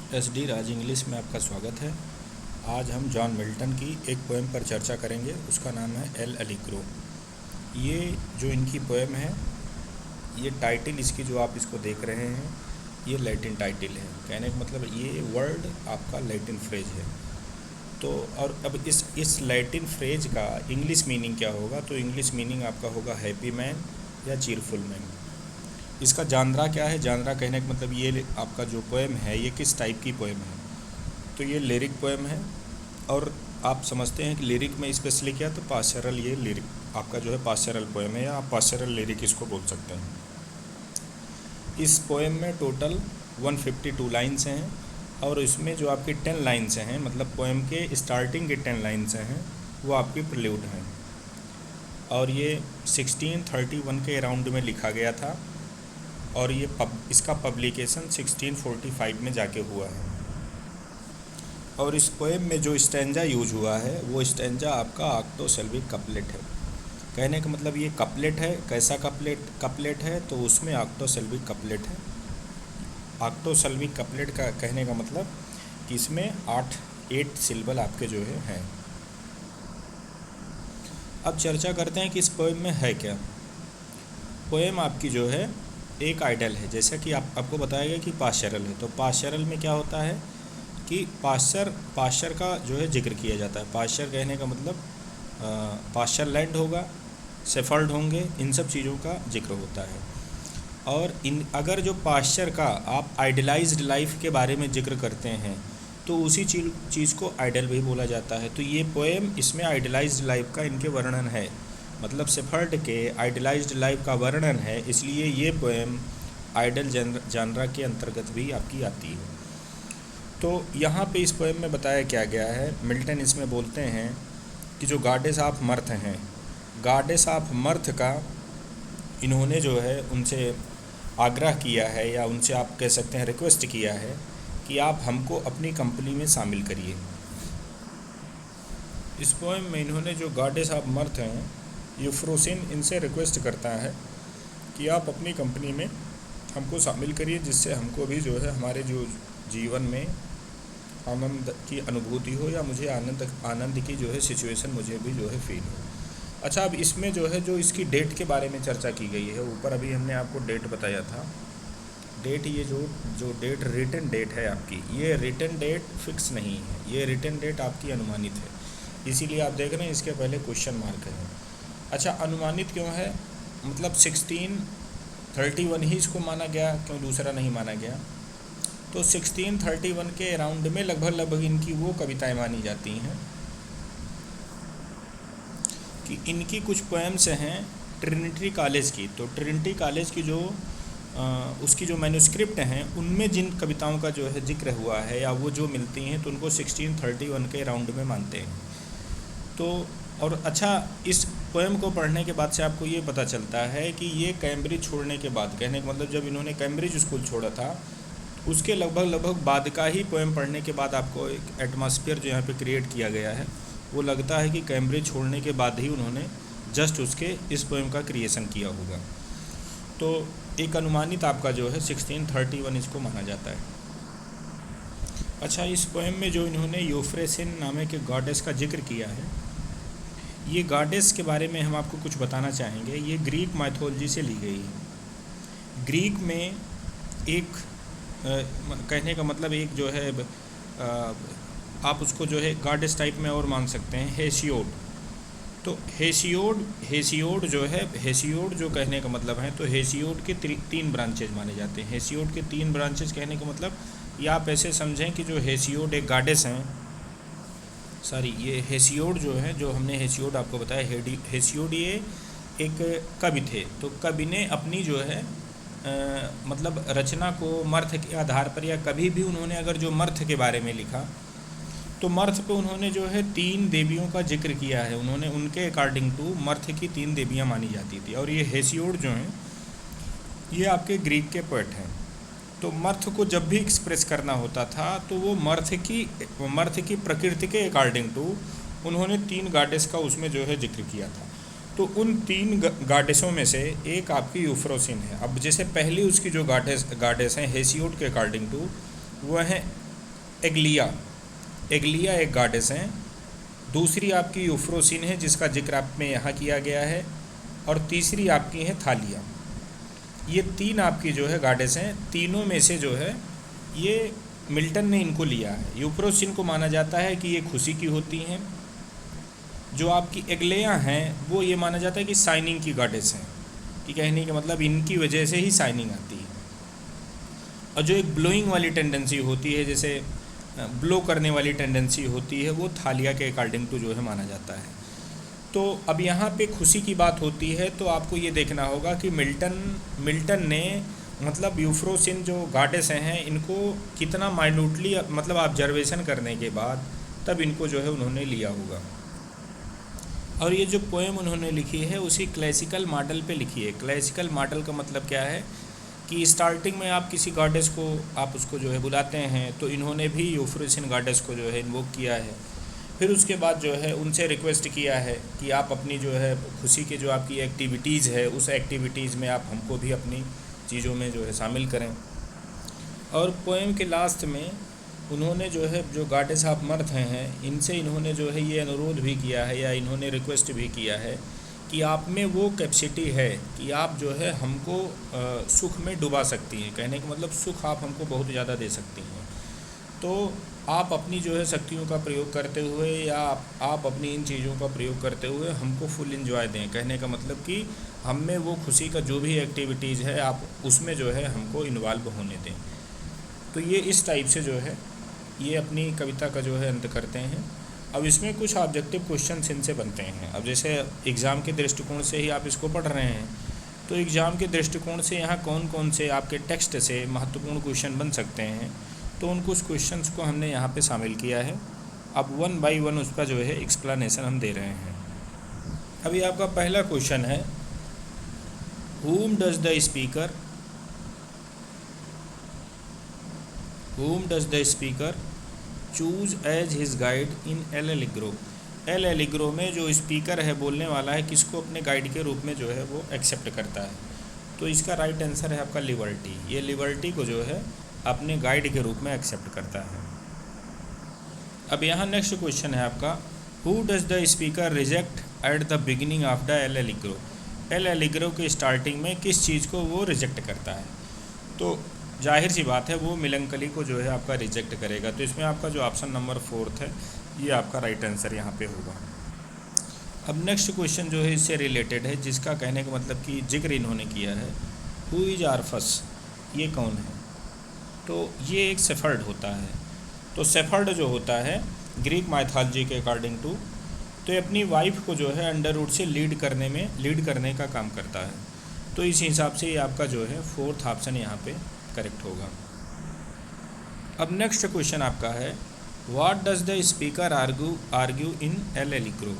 SD राज English में आपका स्वागत है। आज हम जॉन मिल्टन की एक पोएम पर चर्चा करेंगे। उसका नाम है एल अलीग्रो। ये जो इनकी पोएम है, ये टाइटल इसकी जो आप इसको देख रहे हैं, ये लैटिन टाइटल है। कहने का मतलब ये वर्ड आपका लैटिन फ्रेज है। तो और अब इस लैटिन फ्रेज का इंग्लिश मीनिंग क्या होगा? तो इंग्लिश मीनिंग आपका होगा हैप्पी मैन या चीरफुल मैन। इसका जानरा क्या है? जानरा कहने का मतलब ये आपका जो पोएम है ये किस टाइप की पोएम है। तो ये लिरिक पोएम है और आप समझते हैं कि लिरिक में स्पेशली क्या, तो पास्चरल, ये लिरिक आपका जो है पास्चरल पोएम है या आप पास्चरल लिरिक इसको बोल सकते हैं। इस पोएम में टोटल 152 लाइन्स हैं और इसमें जो आपकी 10 लाइन्स हैं, मतलब पोएम के स्टार्टिंग के 10 लाइन्स हैं, वो आपकी प्रिल्यूड हैं और ये 1631 के अराउंड में लिखा गया था और ये इसका पब्लिकेशन 1645 में जाके हुआ है। और इस पोएम में जो स्टैंजा यूज हुआ है वो स्टैंजा आपका ऑक्टोसिल्बिक कपलेट है। कहने का मतलब ये कपलेट है। कैसा कपलेट है? तो उसमें ऑक्टोसिल्बिक कपलेट है। ऑक्टोसिल्बिक कपलेट का कहने का मतलब कि इसमें 8 सिलेबल आपके जो है हैं। अब चर्चा करते हैं कि इस पोएम में है क्या। पोएम आपकी जो है एक आइडल है। जैसा कि आपको बताया गया कि पास्चरल है, तो पास्चरल में क्या होता है कि पास्चर का जो है जिक्र किया जाता है। पास्चर कहने का मतलब पास्चर लैंड होगा, सेफर्ड होंगे, इन सब चीज़ों का जिक्र होता है। और अगर जो पास्चर का आप आइडलाइज्ड लाइफ के बारे में जिक्र करते हैं तो उसी चीज़ को आइडल भी बोला जाता है। तो ये पोएम इसमें आइडलाइज्ड लाइफ का इनके वर्णन है, मतलब सेफर्ड के आइडलाइज्ड लाइफ का वर्णन है, इसलिए ये पोएम आइडल जानरा के अंतर्गत भी आपकी आती है। तो यहाँ पे इस पोएम में बताया क्या गया है, मिल्टन इसमें बोलते हैं कि जो गॉडेस ऑफ मर्थ हैं, गॉडेस ऑफ मर्थ का इन्होंने जो है उनसे आग्रह किया है या उनसे आप कह सकते हैं रिक्वेस्ट किया है कि आप हमको अपनी कंपनी में शामिल करिए। इस पोएम में इन्होंने जो गॉडेस ऑफ मर्थ हैं, यूफ्रोसिन, इनसे रिक्वेस्ट करता है कि आप अपनी कंपनी में हमको शामिल करिए, जिससे हमको भी जो है हमारे जो जीवन में आनंद की अनुभूति हो या मुझे आनंद की जो है सिचुएशन मुझे भी जो है फील हो। अच्छा, अब इसमें जो है जो इसकी डेट के बारे में चर्चा की गई है। ऊपर अभी हमने आपको डेट बताया था। डेट, ये जो डेट रिटन डेट है आपकी, ये रिटन डेट फिक्स नहीं है, ये रिटन डेट आपकी अनुमानित है। इसीलिए आप देख रहे हैं इसके पहले क्वेश्चन मार्क है। अच्छा, अनुमानित क्यों है? मतलब 1631 ही इसको माना गया, क्यों दूसरा नहीं माना गया? तो 1631 के अराउंड में लगभग इनकी वो कविताएं मानी जाती हैं कि इनकी कुछ पोएम्स हैं ट्रिनिटी कॉलेज की। तो ट्रिनिटी कॉलेज की जो उसकी जो मैन्युस्क्रिप्ट हैं, उनमें जिन कविताओं का जो है जिक्र हुआ है या वो जो मिलती हैं, तो उनको 1631 के अराउंड में मानते हैं। तो और अच्छा, इस पोएम को पढ़ने के बाद से आपको ये पता चलता है कि ये कैम्ब्रिज छोड़ने के बाद, कहने का मतलब जब इन्होंने कैम्ब्रिज स्कूल छोड़ा था उसके लगभग बाद का ही पोएम पढ़ने के बाद आपको एक एटमॉस्फेयर जो यहाँ पे क्रिएट किया गया है, वो लगता है कि कैम्ब्रिज छोड़ने के बाद ही उन्होंने जस्ट उसके इस पोएम का क्रिएशन किया होगा। तो एक अनुमानित आपका जो है 1631 इसको माना जाता है। अच्छा, इस पोएम में जो इन्होंने यूफ्रोसिन नामे के गॉडेस का जिक्र किया है, ये गॉडेस के बारे में हम आपको कुछ बताना चाहेंगे। ये ग्रीक माइथोलॉजी से ली गई है। ग्रीक में एक कहने का मतलब एक जो है आप उसको जो है गॉडेस टाइप में और मान सकते हैं, हेसियोड। तो हेसियोड जो है, हेसियोड जो कहने का मतलब है, तो हेसियोड के 3 ब्रांचेज माने जाते हैं। हेसियोड के 3 ब्रांचेज कहने का मतलब या आप ऐसे समझें कि जो हेसियोड एक गॉडेस हैं, ये हेसियोड जो है, जो हमने हेसियोड आपको बताया, हेसियोड ये एक कवि थे। तो कवि ने अपनी जो है मतलब रचना को मर्थ के आधार पर, या कभी भी उन्होंने अगर जो मर्थ के बारे में लिखा तो मर्थ पे उन्होंने जो है 3 देवियों का जिक्र किया है। उन्होंने उनके अकॉर्डिंग टू मर्थ की 3 देवियां मानी जाती थी। और ये हेसियोड जो हैं ये आपके ग्रीक के पोएट हैं। तो मर्थ को जब भी एक्सप्रेस करना होता था तो वो मर्थ की प्रकृति के अकॉर्डिंग टू उन्होंने 3 गॉडेस का उसमें जो है जिक्र किया था। तो उन 3 गॉडेसों में से एक आपकी यूफ्रोसिन है। अब जैसे पहली उसकी जो गॉडेस हैं हेसियोड के अकॉर्डिंग टू, वह है एग्लिया, एग्लिया एक गॉडेस हैं। दूसरी आपकी यूफ्रोसिन है जिसका जिक्र आप में यहाँ किया गया है, और तीसरी आपकी है थालिया। ये तीन आपकी जो है गॉडेस हैं। तीनों में से जो है ये मिल्टन ने इनको लिया है। यूफ्रोसिन को माना जाता है कि ये खुशी की होती हैं। जो आपकी एग्लिया हैं वो ये माना जाता है कि शाइनिंग की गॉडेस हैं, कि कहने का मतलब इनकी वजह से ही शाइनिंग आती है। और जो एक ब्लोइंग वाली टेंडेंसी होती है, जैसे ब्लो करने वाली टेंडेंसी होती है, वो थालिया के अकॉर्डिंग टू जो है माना जाता है। तो अब यहाँ पे खुशी की बात होती है तो आपको ये देखना होगा कि मिल्टन ने मतलब यूफ्रोसिन जो गॉडेस हैं इनको कितना माइन्यूटली मतलब ऑब्जर्वेशन करने के बाद तब इनको जो है उन्होंने लिया होगा। और ये जो पोएम उन्होंने लिखी है उसी क्लासिकल मॉडल पे लिखी है। क्लासिकल मॉडल का मतलब क्या है कि स्टार्टिंग में आप किसी गॉडेस को आप उसको जो है बुलाते हैं, तो इन्होंने भी यूफ्रोसिन गॉडेस को जो है इन्वोक किया है। फिर उसके बाद जो है उनसे रिक्वेस्ट किया है कि आप अपनी जो है खुशी के जो आपकी एक्टिविटीज़ है उस एक्टिविटीज़ में आप हमको भी अपनी चीज़ों में जो है शामिल करें। और पोएम के लास्ट में उन्होंने जो है जो गॉडेस ऑफ मर्थ हैं इनसे इन्होंने जो है ये अनुरोध भी किया है या इन्होंने रिक्वेस्ट भी किया है कि आप में वो कैपेसिटी है कि आप जो है हमको सुख में डुबा सकती हैं। कहने का मतलब सुख आप हमको बहुत ज़्यादा दे सकती हैं। तो आप अपनी जो है शक्तियों का प्रयोग करते हुए या आप अपनी इन चीज़ों का प्रयोग करते हुए हमको फुल एंजॉय दें। कहने का मतलब कि हम में वो खुशी का जो भी एक्टिविटीज़ है आप उसमें जो है हमको इन्वॉल्व होने दें। तो ये इस टाइप से जो है ये अपनी कविता का जो है अंत करते हैं। अब इसमें कुछ ऑब्जेक्टिव क्वेश्चन इनसे बनते हैं। अब जैसे एग्ज़ाम के दृष्टिकोण से ही आप इसको पढ़ रहे हैं तो एग्ज़ाम के दृष्टिकोण से यहाँ कौन कौन से आपके टेक्स्ट से महत्वपूर्ण क्वेश्चन बन सकते हैं, तो उन कुछ क्वेश्चंस को हमने यहाँ पे शामिल किया है। अब 1 बाय 1 उसका जो है एक्सप्लेनेशन हम दे रहे हैं। अभी आपका पहला क्वेश्चन है, whom does the speaker choose as his guide in L Allegro. L'Allegro में जो स्पीकर है बोलने वाला है किसको अपने गाइड के रूप में जो है वो एक्सेप्ट करता है। तो इसका राइट आंसर है आपका लिबर्टी। ये लिबर्टी को जो है अपने गाइड के रूप में एक्सेप्ट करता है। अब यहाँ नेक्स्ट क्वेश्चन है आपका, who does the speaker reject at the beginning of the L Allegro. L Allegro के स्टार्टिंग में किस चीज़ को वो रिजेक्ट करता है। तो जाहिर सी बात है वो मिलंकली को जो है आपका रिजेक्ट करेगा। तो इसमें आपका जो ऑप्शन नंबर 4 है ये आपका राइट आंसर यहाँ पे होगा। अब नेक्स्ट क्वेश्चन जो है इससे रिलेटेड है, जिसका कहने का मतलब कि जिक्र इन्होंने किया है, हु इज आर्फस, ये कौन है। तो ये एक सेफर्ड होता है। तो सेफर्ड जो होता है ग्रीक माइथोलॉजी के अकॉर्डिंग टू, तो ये अपनी वाइफ को जो है अंडरवुड से लीड करने का काम करता है। तो इस हिसाब से ये आपका जो है 4th ऑप्शन यहाँ पे करेक्ट होगा। अब नेक्स्ट क्वेश्चन आपका है, what does the speaker argue in L'Allegro.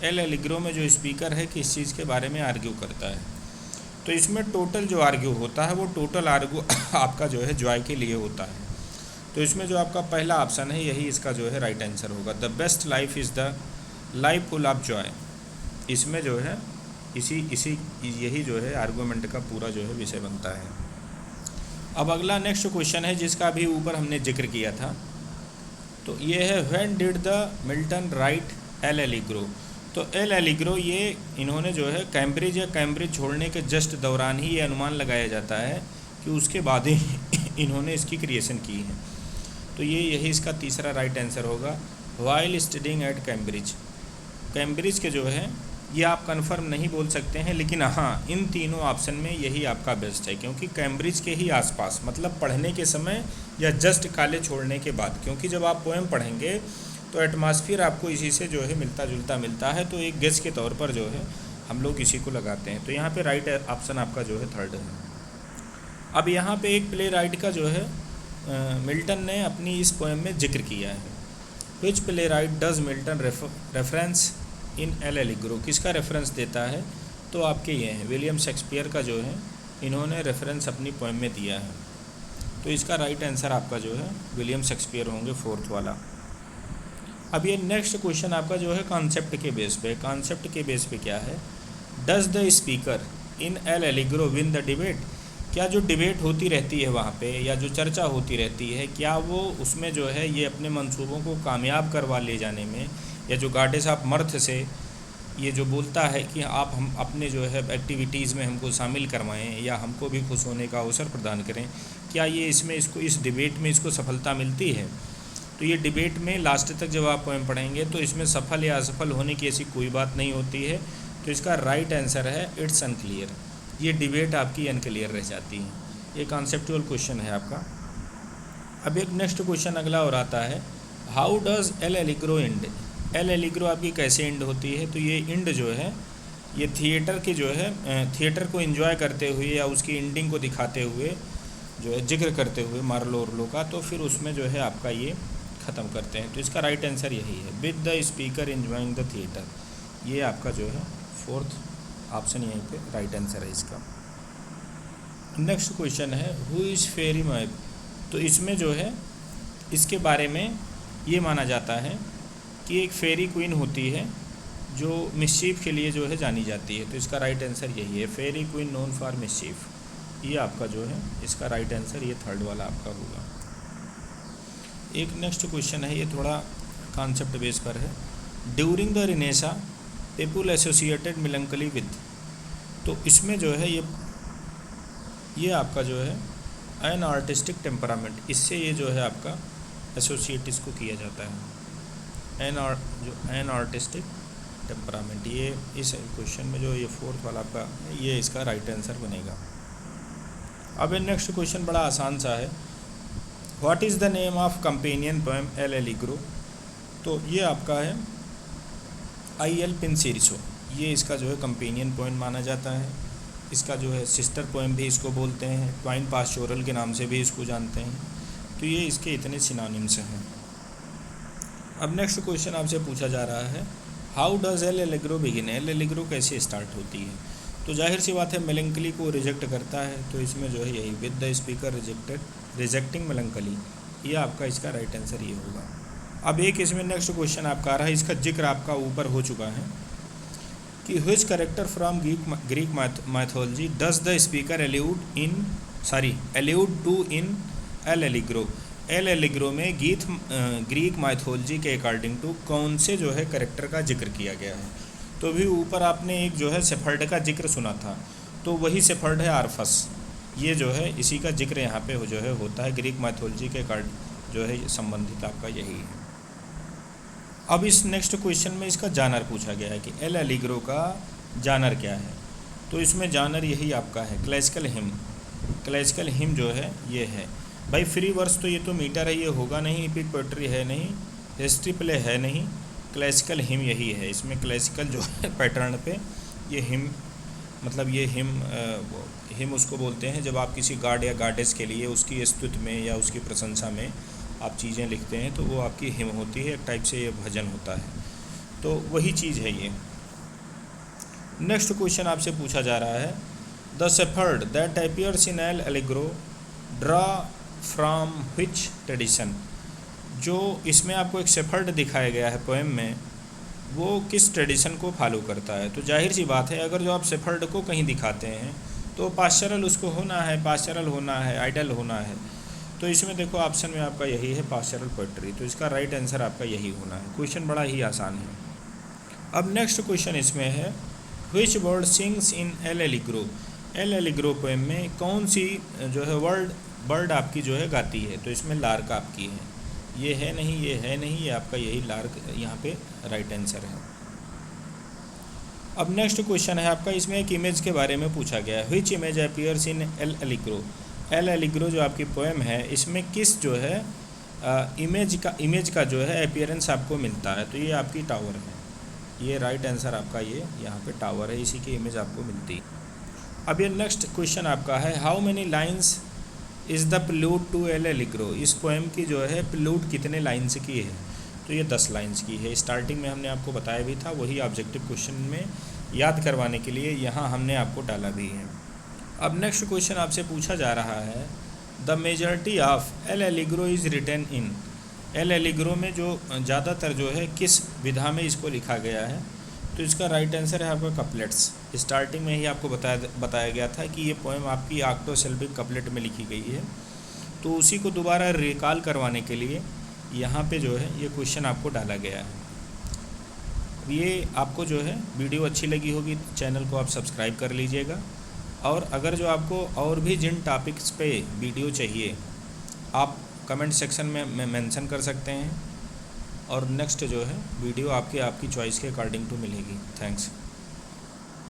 L'Allegro में जो स्पीकर है किस चीज़ के बारे में आर्ग्यू करता है। तो इसमें टोटल जो आर्ग्यू होता है वो टोटल आर्ग्यू आपका जो है जॉय के लिए होता है। तो इसमें जो आपका पहला ऑप्शन है यही इसका जो है राइट आंसर होगा। The best life is the life full of Joy. इसमें जो है यही जो है आर्गूमेंट का पूरा जो है विषय बनता है। अब अगला नेक्स्ट क्वेश्चन है जिसका अभी ऊपर हमने जिक्र किया था। तो ये है, when did the Milton right L Allegro. तो एल एलिग्रो ये इन्होंने जो है कैम्ब्रिज छोड़ने के जस्ट दौरान ही ये अनुमान लगाया जाता है कि उसके बाद ही इन्होंने इसकी क्रिएशन की है। तो यही इसका तीसरा राइट आंसर होगा, वाइल स्टडिंग एट कैम्ब्रिज के जो है ये आप कंफर्म नहीं बोल सकते हैं, लेकिन हाँ इन तीनों ऑप्शन में यही आपका बेस्ट है, क्योंकि कैम्ब्रिज के ही आसपास मतलब पढ़ने के समय या जस्ट कॉलेज छोड़ने के बाद, क्योंकि जब आप पोएम पढ़ेंगे तो एटमॉस्फेयर आपको इसी से जो है मिलता जुलता मिलता है। तो एक गेस के तौर पर जो है हम लोग इसी को लगाते हैं। तो यहाँ पे राइट ऑप्शन आपका जो है 3rd है। अब यहाँ पे एक प्ले राइट का जो है मिल्टन ने अपनी इस पोएम में जिक्र किया है। Which play right does Milton reference in L Allegro. किसका रेफरेंस देता है। तो आपके ये हैं विलियम शेक्सपियर का जो है इन्होंने रेफरेंस अपनी पोएम में दिया है। तो इसका राइट आंसर आपका जो है विलियम शेक्सपियर होंगे 4th वाला। अब ये नेक्स्ट क्वेश्चन आपका जो है कॉन्सेप्ट के बेस पे। कॉन्सेप्ट के बेस पे क्या है, does the speaker in L Allegro win the debate. क्या जो डिबेट होती रहती है वहाँ पे या जो चर्चा होती रहती है, क्या वो उसमें जो है ये अपने मंसूबों को कामयाब करवा ले जाने में, या जो गॉडेस ऑफ मर्थ से ये जो बोलता है कि आप हम अपने जो है एक्टिविटीज़ में हमको शामिल करवाएं या हमको भी खुश होने का अवसर प्रदान करें, क्या ये इसमें इसको इस डिबेट में इसको सफलता मिलती है? तो ये डिबेट में लास्ट तक जब आप पोएम पढ़ेंगे तो इसमें सफल या असफल होने की ऐसी कोई बात नहीं होती है। तो इसका राइट आंसर है इट्स अनक्लियर। ये डिबेट आपकी अनक्लियर रह जाती है। ये कॉन्सेप्चुअल क्वेश्चन है आपका। अब एक नेक्स्ट क्वेश्चन अगला और आता है, how does L Allegro and? L Allegro आपकी कैसे एंड होती है? तो ये एंड जो है ये थिएटर की जो है थिएटर को एंजॉय करते हुए या उसकी एंडिंग को दिखाते हुए जो है जिक्र करते हुए मार्लो ओर्लो का, तो फिर उसमें जो है आपका ये ख़त्म करते हैं। तो इसका राइट आंसर यही है, with the speaker enjoying the theatre. ये आपका जो है फोर्थ ऑप्शन यहीं पे राइट आंसर है इसका। नेक्स्ट क्वेश्चन है, हु इज़ फेरी मैप? तो इसमें जो है इसके बारे में ये माना जाता है कि एक फेरी क्वीन होती है जो मिस्चीफ के लिए जो है जानी जाती है। तो इसका राइट आंसर यही है, फेरी क्वीन नोन फॉर मिस्चीफ। ये आपका जो है इसका राइट आंसर ये थर्ड वाला आपका होगा। एक नेक्स्ट क्वेश्चन है, ये थोड़ा कॉन्सेप्ट बेस पर है, during the renaissance people associated melancholy with. तो इसमें जो है ये आपका जो है एन आर्टिस्टिक टेम्परामेंट, इससे ये जो है आपका एसोसिएट इसको किया जाता है, एन आर्टिस्टिक टेम्परामेंट। ये इस क्वेश्चन में जो ये फोर्थ वाला आपका ये इसका राइट आंसर बनेगा। अब ये नेक्स्ट क्वेश्चन बड़ा आसान सा है, what is the name of companion poem L Allegro? तो ये आपका है आई एल पिनसिरिसो। ये इसका जो है कंपेनियन पोएम माना जाता है। इसका जो है सिस्टर पोएम भी इसको बोलते हैं, ट्वाइन पास्टोरल के नाम से भी इसको जानते हैं। तो ये इसके इतने सिनोनिम्स हैं। अब नेक्स्ट क्वेश्चन आपसे पूछा जा रहा है, how does L Allegro begin? L Allegro कैसे स्टार्ट होती है? तो जाहिर सी बात है मेलंकली को रिजेक्ट करता है, तो इसमें जो है यही, with the speaker rejecting melancholy. ये आपका इसका राइट आंसर ये होगा। अब एक इसमें नेक्स्ट क्वेश्चन आपका आ रहा है, इसका जिक्र आपका ऊपर हो चुका है कि which character from Greek mythology does the speaker allude to in L'Allegro? L'Allegro में ग्रीक माइथोलॉजी के अकॉर्डिंग टू कौन से जो है कैरेक्टर का जिक्र किया गया है? तो भी ऊपर आपने एक जो है सेफर्ड का जिक्र सुना था, तो वही सेफर्ड है आर्फस। ये जो है इसी का जिक्र यहाँ पे जो है होता है, ग्रीक माइथोलॉजी के जो है संबंधित आपका यही है। अब इस नेक्स्ट क्वेश्चन में इसका जानर पूछा गया है कि एल एलिग्रो का जानर क्या है? तो इसमें जानर यही आपका है, क्लासिकल हिम। क्लासिकल हिम जो है ये है भाई। फ्री वर्स तो ये तो मीटर है, ये होगा नहीं, एपिक पोएट्री है नहीं, हिस्ट्री प्ले है नहीं, क्लासिकल हिम यही है। इसमें क्लासिकल जो है पैटर्न पे ये हिम, मतलब ये हिम उसको बोलते हैं जब आप किसी गॉड या गॉडेस के लिए उसकी स्तुति में या उसकी प्रशंसा में आप चीज़ें लिखते हैं, तो वो आपकी हिम होती है, एक टाइप से ये भजन होता है। तो वही चीज़ है ये। नेक्स्ट क्वेश्चन आपसे पूछा जा रहा है, the shepherd that appears in L Allegro draw from which tradition? जो इसमें आपको एक शेफर्ड दिखाया गया है पोएम में, वो किस ट्रेडिशन को फॉलो करता है? तो जाहिर सी बात है, अगर जो आप शेफर्ड को कहीं दिखाते हैं तो पास्चरल उसको होना है, पास्चरल होना है, आइडल होना है। तो इसमें देखो ऑप्शन में आपका यही है, पास्चरल पोएट्री। तो इसका राइट आंसर आपका यही होना है। क्वेश्चन बड़ा ही आसान है। अब नेक्स्ट क्वेश्चन इसमें है, which bird sings in L'Allegro? L Allegro poem में कौन सी जो है बर्ड आपकी जो है गाती है? तो इसमें लार्क आपकी है, ये है नहीं, ये है नहीं, ये आपका यही लार्क यहाँ पे राइट आंसर है। अब नेक्स्ट क्वेश्चन है आपका, इसमें एक इमेज के बारे में पूछा गया है, which image appears in L'Allegro? L Allegro जो आपकी पोएम है, इसमें किस जो है इमेज का जो है अपीयरेंस आपको मिलता है? तो ये आपकी टावर है। ये राइट आंसर आपका ये यहाँ पे टावर है, इसी की इमेज आपको मिलती है। अब ये नेक्स्ट क्वेश्चन आपका है, how many lines is the plot to L'Allegro? इस पोएम की जो है प्लूट कितने लाइन्स की है? तो ये 10 लाइन्स की है। स्टार्टिंग में हमने आपको बताया भी था, वही ऑब्जेक्टिव क्वेश्चन में याद करवाने के लिए यहाँ हमने आपको डाला भी है। अब नेक्स्ट क्वेश्चन आपसे पूछा जा रहा है, the majority of L'Allegro is written in? L'Allegro में जो ज़्यादातर जो है किस विधा में इसको लिखा गया है? तो इसका राइट आंसर है आपका कपलेट्स। स्टार्टिंग में ही आपको बताया गया था कि ये पोएम आपकी ऑक्टोसिलेबिक कपलेट में लिखी गई है। तो उसी को दोबारा रिकॉल करवाने के लिए यहाँ पे जो है ये क्वेश्चन आपको डाला गया है। ये आपको जो है वीडियो अच्छी लगी होगी तो चैनल को आप सब्सक्राइब कर लीजिएगा, और अगर जो आपको और भी जिन टॉपिक्स पे वीडियो चाहिए आप कमेंट सेक्शन में मेंशन कर सकते हैं, और नेक्स्ट जो है वीडियो आपकी चॉइस के अकॉर्डिंग टू मिलेगी। थैंक्स।